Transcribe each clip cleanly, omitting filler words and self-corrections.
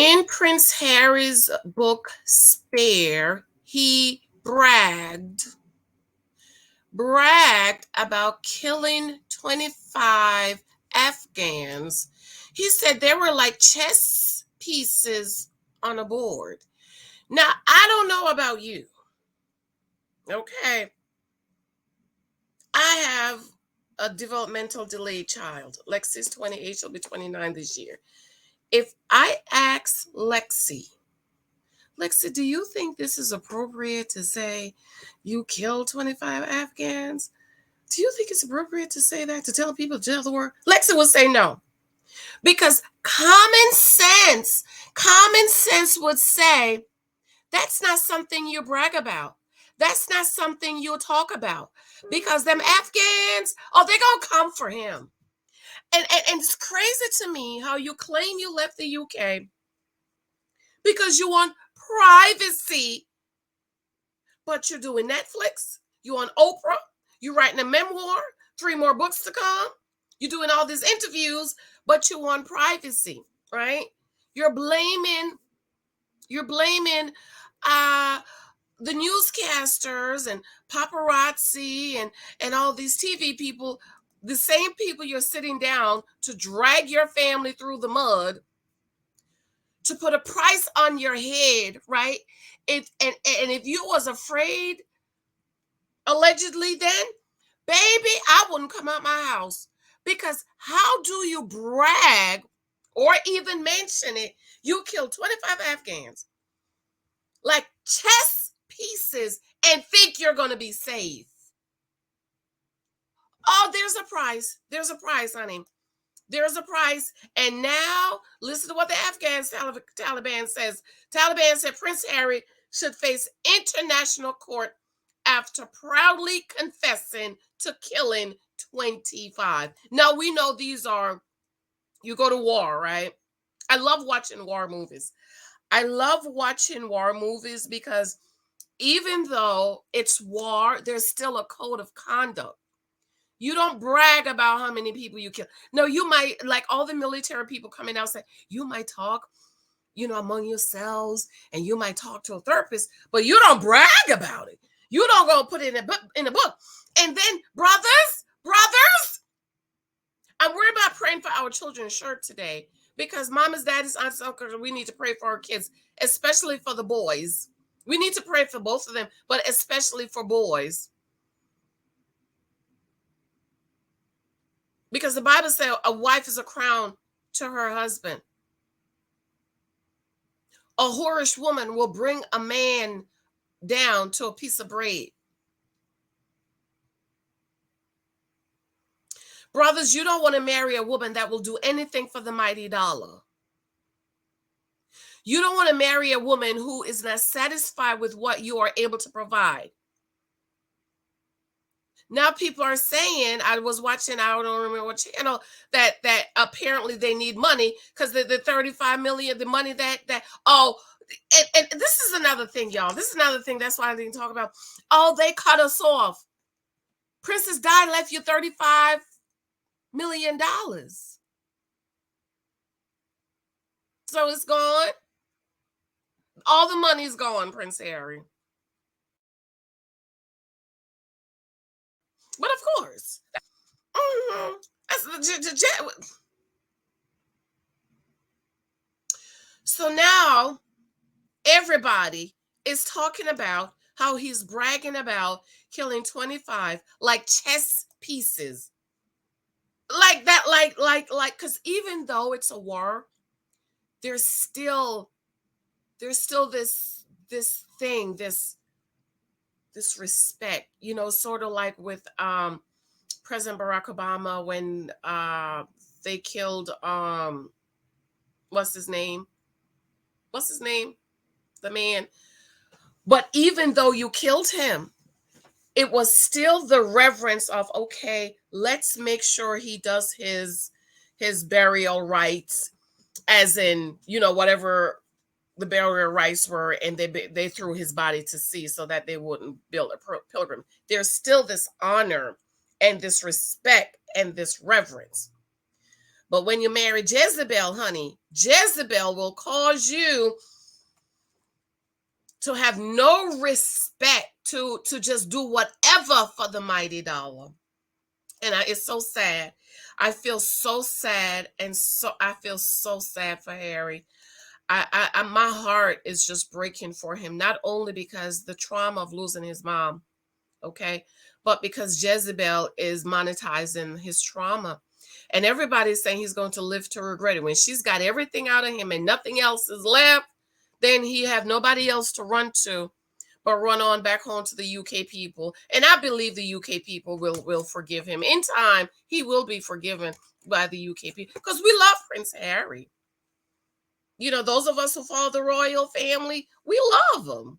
In Prince Harry's book Spare, he bragged about killing 25 Afghans. He said they were like chess pieces on a board. Now, I don't know about you, okay? I have a developmental delayed child. Lexi's 28, she'll be 29 this year. If I ask Lexi, do you think this is appropriate to say you killed 25 Afghans? Do you think it's appropriate to say that, to tell people, to tell the world? Lexi would say no. Because common sense would say that's not something you brag about. That's not something you'll talk about. Because them Afghans, oh, they're going to come for him. And it's crazy to me how you claim you left the UK because you want privacy, but you're doing Netflix, you on Oprah, you're writing a memoir, 3 more books to come, you're doing all these interviews, but you want privacy, right? You're blaming uh the newscasters and paparazzi and all these TV people, the same people you're sitting down to drag your family through the mud, to put a price on your head, right? If you was afraid, allegedly, then baby, I wouldn't come out my house. Because how do you brag or even mention it? You killed 25 Afghans like chess pieces and think you're going to be safe. Oh, there's a price. There's a price, honey. There's a price. And now, listen to what the Afghans Taliban says. Taliban said Prince Harry should face international court after proudly confessing to killing 25. Now, we know these are, you go to war, right? I love watching war movies. I love watching war movies because even though it's war, there's still a code of conduct. You don't brag about how many people you kill. No, you might, like all the military people coming out say, you might talk, among yourselves, and you might talk to a therapist, but you don't brag about it. You don't go put it in a book. And then, brothers, I'm worried about praying for our children's shirt today because mamas, daddies, aunts, uncles, we need to pray for our kids, especially for the boys. We need to pray for both of them, but especially for boys. Because the Bible says a wife is a crown to her husband. A whorish woman will bring a man down to a piece of bread. Brothers, you don't want to marry a woman that will do anything for the mighty dollar. You don't want to marry a woman who is not satisfied with what you are able to provide. Now people are saying, I was watching, I don't remember what channel, that apparently they need money because the 35 million, the money and this is another thing, y'all. This is another thing. That's why I didn't talk about. Oh, they cut us off. Princess Di left you $35 million. So it's gone. All the money's gone, Prince Harry. But of course. So now everybody is talking about how he's bragging about killing 25 like chess pieces. Like that, because even though it's a war, there's still this thing, this respect, sort of like with President Barack Obama when they killed what's his name? The man. But even though you killed him, it was still the reverence of, okay, let's make sure he does his burial rites, as in, whatever the burial rites were, and they threw his body to sea so that they wouldn't build a pilgrim. There's still this honor and this respect and this reverence. But when you marry Jezebel, honey, Jezebel will cause you to have no respect, to just do whatever for the mighty dollar. And it's so sad. I feel so sad, and I feel so sad for Harry. My heart is just breaking for him, not only because the trauma of losing his mom, okay, but because Jezebel is monetizing his trauma. And everybody's saying he's going to live to regret it. When she's got everything out of him and nothing else is left, then he have nobody else to run to but run on back home to the UK people. And I believe the UK people will forgive him. In time, he will be forgiven by the UK people, because we love Prince Harry. You know, those of us who follow the royal family, we love them.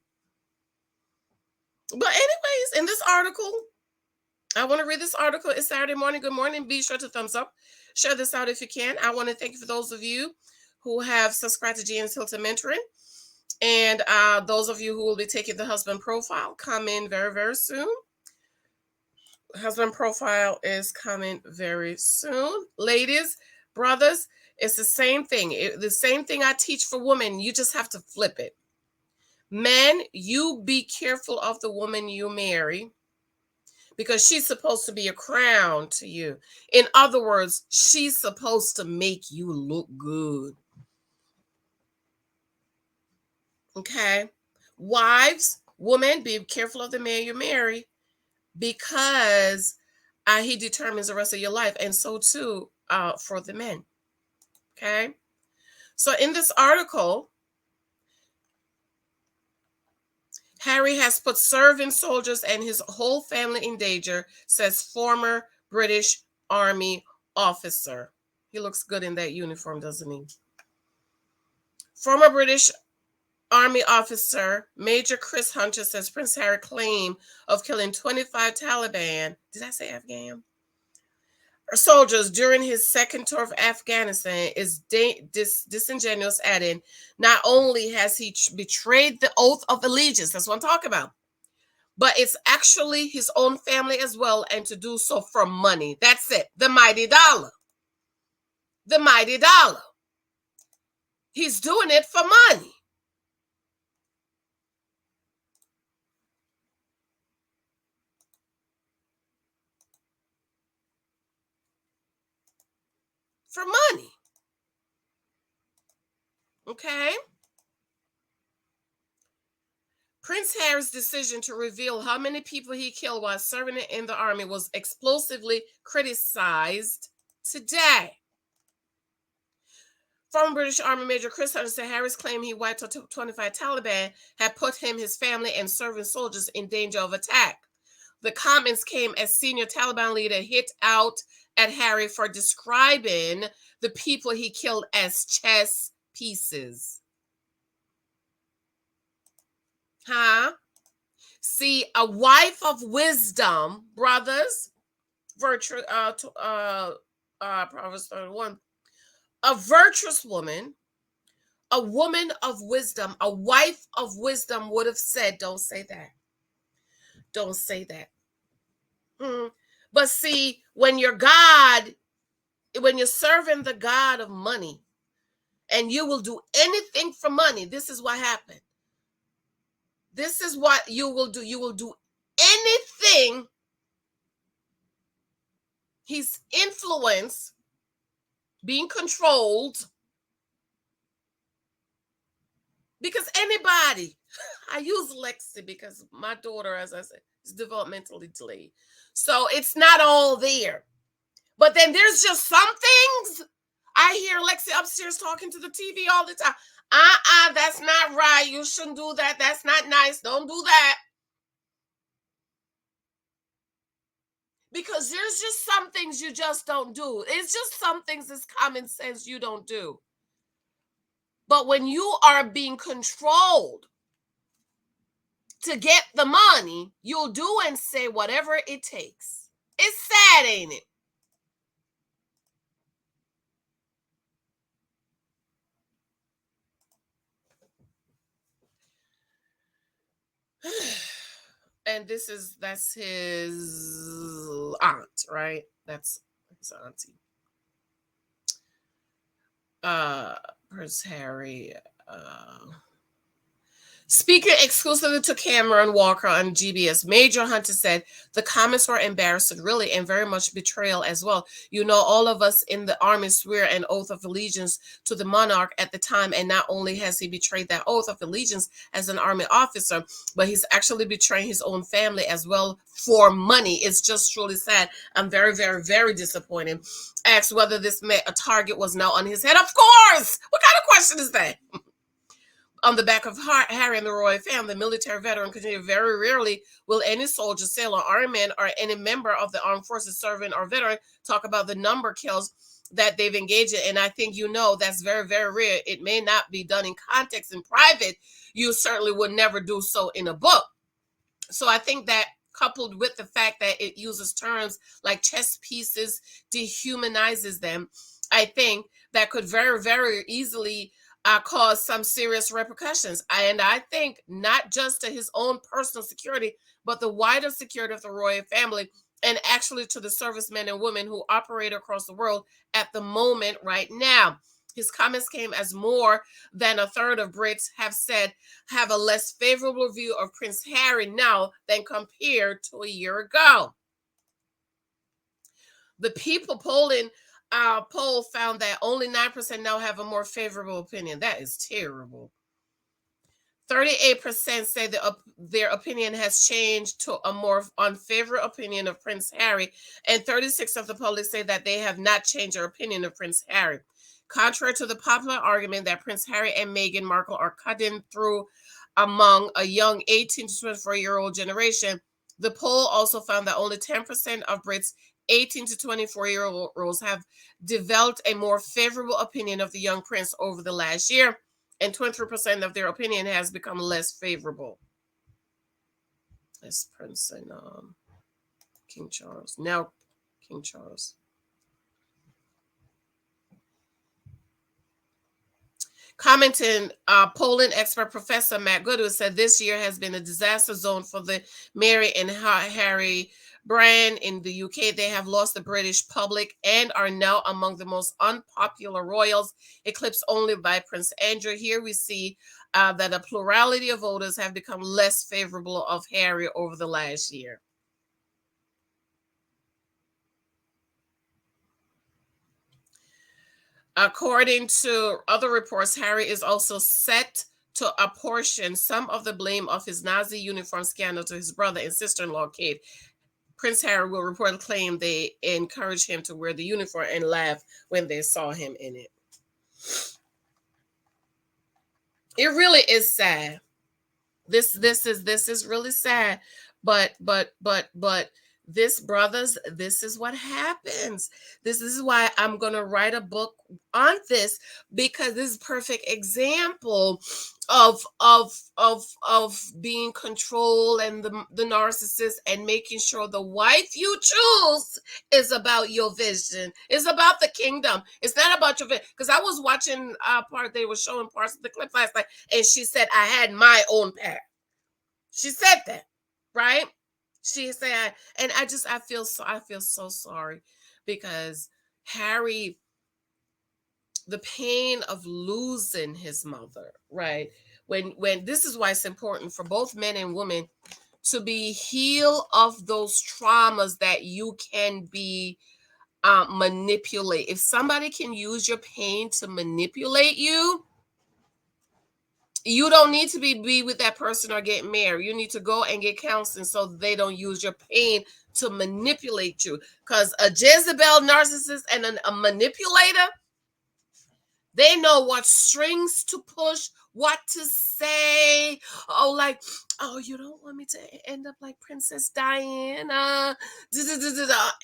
But anyways, in this article, I want to read this article. It's Saturday morning. Good morning. Be sure to thumbs up. Share this out if you can. I want to thank you for those of you who have subscribed to Janice Hilton Mentoring. And those of you who will be taking the husband profile, come in very, very soon. Husband profile is coming very soon. Ladies, brothers, it's the same thing. The same thing I teach for women. You just have to flip it. Men, you be careful of the woman you marry, because she's supposed to be a crown to you. In other words, she's supposed to make you look good. Okay? Wives, women, be careful of the man you marry, because he determines the rest of your life. And so too for the men. Okay? So in this article, Harry has put serving soldiers and his whole family in danger, says former British Army officer. He looks good in that uniform, doesn't he? Former British Army officer Major Chris Hunter says Prince Harry's claim of killing 25 Taliban, did I say Afghan? Soldiers during his second tour of Afghanistan is disingenuous, adding, not only has he betrayed the oath of allegiance, that's what I'm talking about, but it's actually his own family as well, and to do so for money. That's it. The mighty dollar. The mighty dollar. He's doing it for money. For money. Okay? Prince Harry's decision to reveal how many people he killed while serving in the army was explosively criticized today. Former British Army Major Chris Hunter said Harry's claim he wiped out 25 Taliban had put him, his family, and serving soldiers in danger of attack. The comments came as senior Taliban leader hit out at Harry for describing the people he killed as chess pieces. Huh? See, a wife of wisdom, brothers, Proverbs 31, a virtuous woman, a woman of wisdom, a wife of wisdom would have said, don't say that. Don't say that. But see, when you're serving the God of money, and you will do anything for money, this is what happened. This is what you will do. You will do anything. He's influenced, being controlled, because anybody, I use Lexi because my daughter, as I said, is developmentally delayed. So it's not all there. But then there's just some things. I hear Lexi upstairs talking to the TV all the time. That's not right. You shouldn't do that. That's not nice. Don't do that. Because there's just some things you just don't do. It's just some things that's common sense you don't do. But when you are being controlled to get the money, you'll do and say whatever it takes. It's sad, ain't it? And that's his aunt, right? That's his auntie. Uh, Prince Harry. Speaking exclusively to Cameron Walker on GBS, Major Hunter said the comments were embarrassing, really, and very much betrayal as well. You know, all of us in the army swear an oath of allegiance to the monarch at the time, and not only has he betrayed that oath of allegiance as an army officer, but he's actually betraying his own family as well for money. It's just truly sad. I'm very, very, very disappointed. Asked whether this meant a target was now on his head. Of course! What kind of question is that? On the back of Harry and the royal family, military veteran continued. Very rarely will any soldier, sailor, airman, or any member of the armed forces serving or veteran talk about the number kills that they've engaged in. And I think that's very, very rare. It may not be done in context in private. You certainly would never do so in a book. So I think that coupled with the fact that it uses terms like chess pieces, dehumanizes them, I think that could very, very easily cause some serious repercussions. And I think not just to his own personal security, but the wider security of the royal family, and actually to the servicemen and women who operate across the world at the moment right now. His comments came as more than a third of Brits have a less favorable view of Prince Harry now than compared to a year ago. The People polling poll found that only 9% now have a more favorable opinion. That is terrible. 38% say their opinion has changed to a more unfavorable opinion of Prince Harry, and 36% of the public say that they have not changed their opinion of Prince Harry. Contrary to the popular argument that Prince Harry and Meghan Markle are cutting through among a young 18 to 24-year-old generation, the poll also found that only 10% of Brits 18 to 24-year-olds have developed a more favorable opinion of the young prince over the last year, and 23% of their opinion has become less favorable. That's Prince and King Charles. Now, King Charles. Commenting, polling expert Professor Matt Goodwin said this year has been a disaster zone for the Mary and Harry brand in the UK. They have lost the British public and are now among the most unpopular royals, eclipsed only by Prince Andrew. Here we see that a plurality of voters have become less favorable of Harry over the last year. According to other reports, Harry is also set to apportion some of the blame of his Nazi uniform scandal to his brother and sister-in-law, Kate. Prince Harry will reportedly claim they encouraged him to wear the uniform and laugh when they saw him in it. It really is sad. This is really sad. But this, brothers, this is what happens. This is why I'm going to write a book on this, because this is a perfect example of being controlled and the narcissist, and making sure the wife you choose is about your vision. It's about the kingdom. It's not about your vision. Because I was watching they were showing parts of the clip last night, and she said, I had my own path. She said that, right? She said, and I feel so sorry, because Harry, the pain of losing his mother, right? When this is why it's important for both men and women to be healed of those traumas that you can be manipulate. If somebody can use your pain to manipulate you, you don't need to be with that person or get married. You need to go and get counseling so they don't use your pain to manipulate you. Because a Jezebel narcissist and a manipulator, they know what strings to push, what to say. Oh, like, oh, you don't want me to end up like Princess Diana,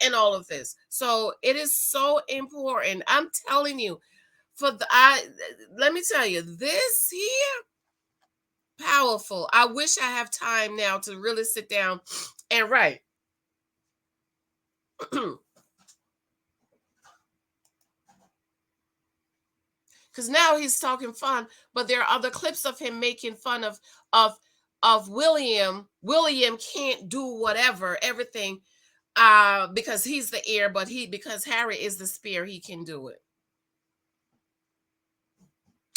and all of this. So it is so important. I'm telling you, let me tell you, this here, powerful. I wish I have time now to really sit down and write. Because now he's talking fun, but there are other clips of him making fun of William. William can't do whatever, everything, because he's the heir, but because Harry is the spear, he can do it.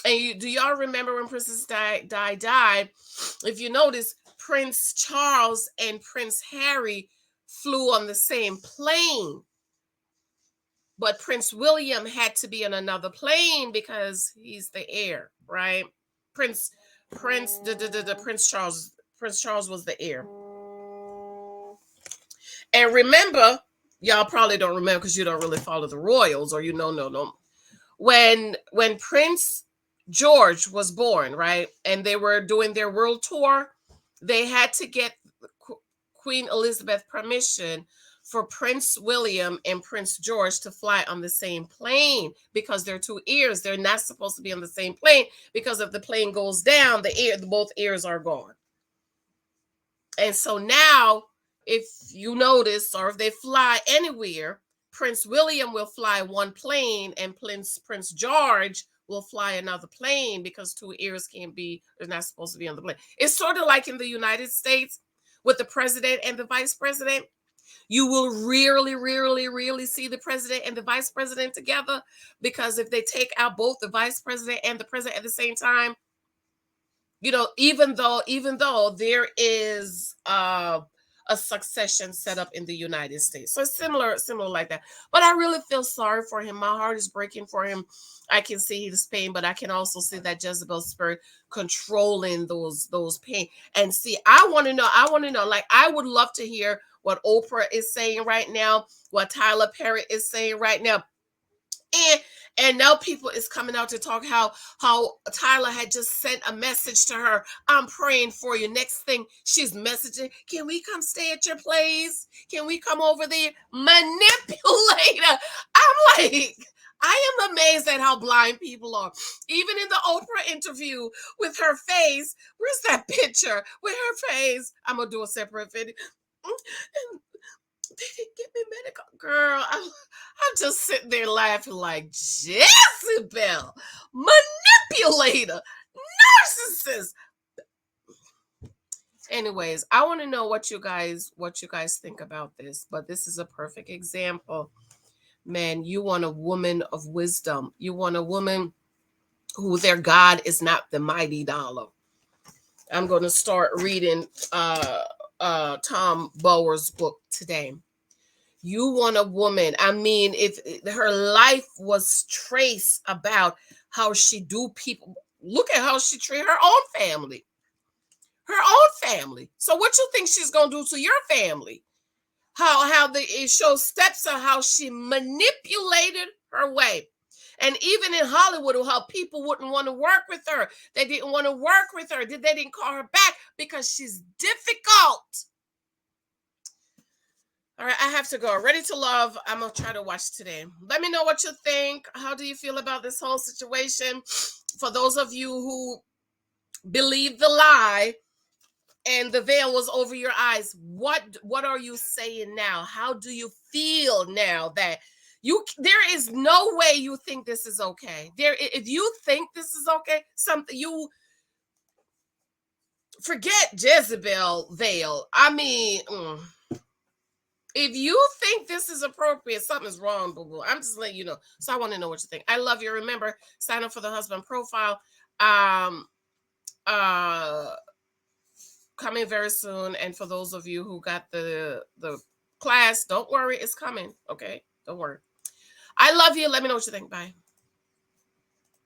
And do y'all remember when Princess Di died? If you notice, Prince Charles and Prince Harry flew on the same plane, but Prince William had to be on another plane because he's the heir, right? Prince Prince Charles was the heir. And remember, y'all probably don't remember because you don't really follow the royals, or no. When Prince George was born, right, and they were doing their world tour, they had to get Queen Elizabeth permission for Prince William and Prince George to fly on the same plane because they're two ears. They're not supposed to be on the same plane because if the plane goes down, both ears are gone. And so now, if you notice, or if they fly anywhere, Prince William will fly one plane and Prince George will fly another plane because two ears they're not supposed to be on the plane. It's sort of like in the United States with the president and the vice president. You will rarely see the president and the vice president together, because if they take out both the vice president and the president at the same time, even though there is a succession set up in the United States. So it's similar like that. But I really feel sorry for him. My heart is breaking for him. I can see his pain, but I can also see that Jezebel spirit controlling those pain. And see, I want to know, like, I would love to hear what Oprah is saying right now, what Tyler Perry is saying right now. And now people is coming out to talk how Tyler had just sent a message to her. I'm praying for you. Next thing, she's messaging, can we come stay at your place? Can we come over there? Manipulator. I'm like, I am amazed at how blind people are. Even in the Oprah interview with her face, where's that picture with her face? I'm gonna do a separate video. They didn't get me medical. Girl, I'm just sitting there laughing like, Jezebel, manipulator, narcissist. Anyways, I want to know what you guys think about this. But this is a perfect example. Man, you want a woman of wisdom. You want a woman who their God is not the mighty dollar. I'm going to start reading Tom Bower's book today. You want a woman. I mean, if her life was traced about how she do people, look at how she treat her own family. Her own family. So what you think she's gonna do to your family? It shows steps of how she manipulated her way. And even in Hollywood, how people wouldn't want to work with her. They didn't want to work with her. They didn't call her back because she's difficult. All right, I have to go. Ready to Love. I'm going to try to watch today. Let me know what you think. How do you feel about this whole situation? For those of you who believe the lie and the veil was over your eyes, what are you saying now? How do you feel now that there is no way you think this is okay? If you think this is okay, forget Jezebel veil. I mean, if you think this is appropriate, something's wrong, boo-boo. I'm just letting you know. So I want to know what you think. I love you. Remember, sign up for the husband profile. Coming very soon. And for those of you who got the class, don't worry, it's coming. Okay, don't worry. I love you. Let me know what you think. Bye.